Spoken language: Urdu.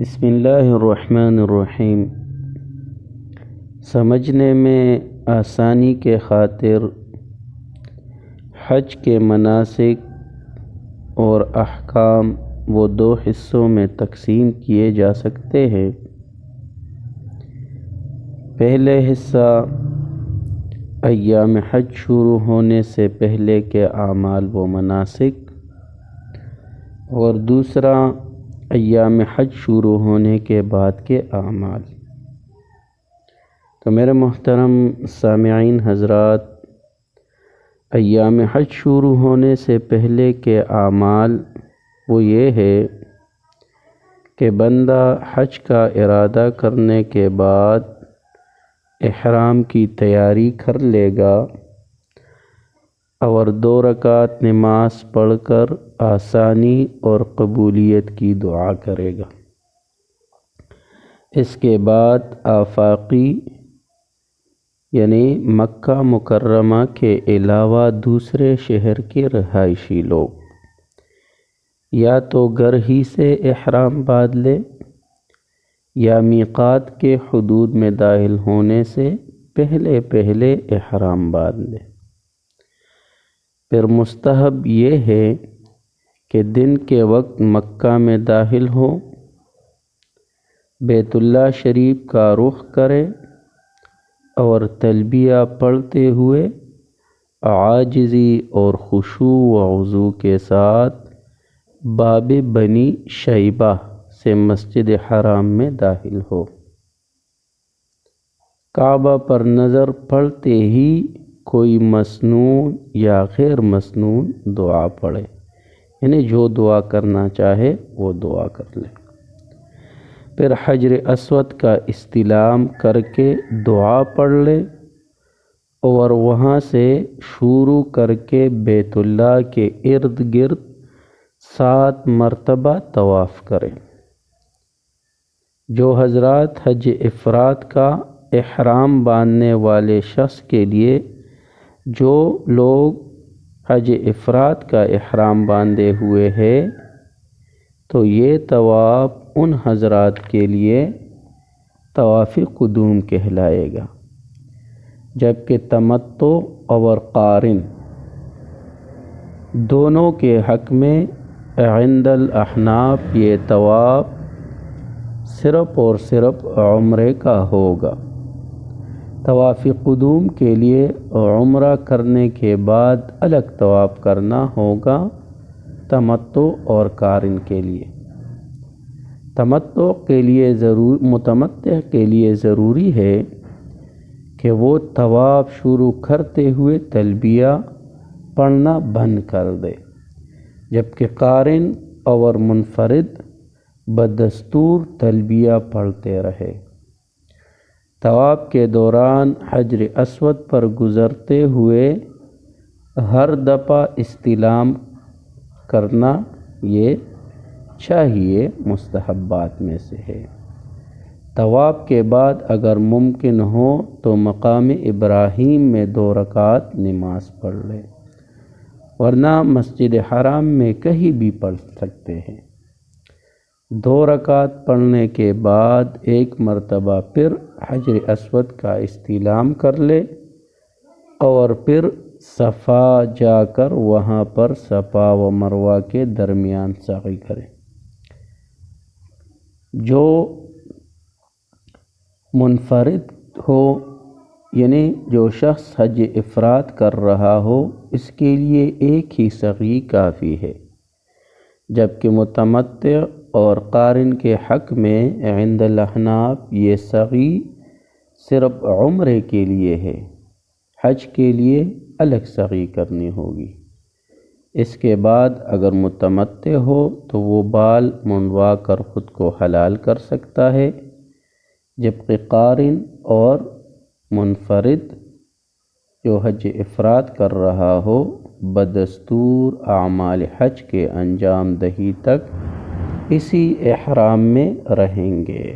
بسم اللہ الرحمن الرحیم۔ سمجھنے میں آسانی کے خاطر حج کے مناسک اور احکام وہ دو حصوں میں تقسیم کیے جا سکتے ہیں۔ پہلے حصہ ایام حج شروع ہونے سے پہلے کے اعمال و مناسک، اور دوسرا ایام حج شروع ہونے کے بعد کے اعمال۔ تو میرے محترم سامعین حضرات، ایام حج شروع ہونے سے پہلے کے اعمال وہ یہ ہے کہ بندہ حج کا ارادہ کرنے کے بعد احرام کی تیاری کر لے گا اور 2 رکعت نماز پڑھ کر آسانی اور قبولیت کی دعا کرے گا۔ اس کے بعد آفاقی یعنی مکہ مکرمہ کے علاوہ دوسرے شہر کے رہائشی لوگ یا تو گھر ہی سے احرام باندھ لے یا میقات کے حدود میں داخل ہونے سے پہلے احرام باندھ لے۔ پھر مستحب یہ ہے کہ دن کے وقت مکہ میں داخل ہو، بیت اللہ شریف کا رخ کرے اور تلبیہ پڑھتے ہوئے عاجزی اور خشوع و خضوع کے ساتھ باب بنی شیبہ سے مسجد حرام میں داخل ہو۔ کعبہ پر نظر پڑتے ہی کوئی مسنون یا غیر مسنون دعا پڑھے، یعنی جو دعا کرنا چاہے وہ دعا کر لے۔ پھر حجر اسود کا استلام کر کے دعا پڑھ لے اور وہاں سے شروع کر کے بیت اللہ کے ارد گرد 7 مرتبہ طواف کرے۔ جو حضرات حج افراد کا احرام باندھنے والے شخص کے لیے، جو لوگ حج افراد کا احرام باندھے ہوئے ہیں، تو یہ طواف ان حضرات کے لیے طواف قدوم کہلائے گا، جبکہ تمتع اور قارن دونوں کے حق میں عند الاحناف یہ طواف صرف اور صرف عمرے کا ہوگا۔ طواف قدوم کے لیے عمرہ کرنے کے بعد الگ طواف کرنا ہوگا تمتع اور قارن کے لیے۔ متمتع کے لیے ضروری ہے کہ وہ طواف شروع کرتے ہوئے تلبیہ پڑھنا بند کر دے، جبکہ قارن اور منفرد بدستور تلبیہ پڑھتے رہے۔ طواف کے دوران حجر اسود پر گزرتے ہوئے ہر دفعہ استلام کرنا یہ چاہیے، مستحبات میں سے ہے۔ طواف کے بعد اگر ممکن ہو تو مقام ابراہیم میں 2 رکعت نماز پڑھ لے، ورنہ مسجد حرام میں کہیں بھی پڑھ سکتے ہیں۔ 2 رکعت پڑھنے کے بعد 1 مرتبہ پھر حجر اسود کا استلام کر لے اور پھر صفا جا کر وہاں پر صفا و مروہ کے درمیان سعی کرے۔ جو منفرد ہو، یعنی جو شخص حج افراد کر رہا ہو، اس کے لیے ایک ہی سعی کافی ہے، جبکہ متمتع اور قارن کے حق میں عند الاحناف یہ سعی صرف عمرے کے لیے ہے، حج کے لیے الگ سعی کرنی ہوگی۔ اس کے بعد اگر متمتع ہو تو وہ بال منڈوا کر خود کو حلال کر سکتا ہے، جبکہ قارن اور منفرد جو حج افراد کر رہا ہو بدستور اعمال حج کے انجام دہی تک اسی احرام میں رہیں گے۔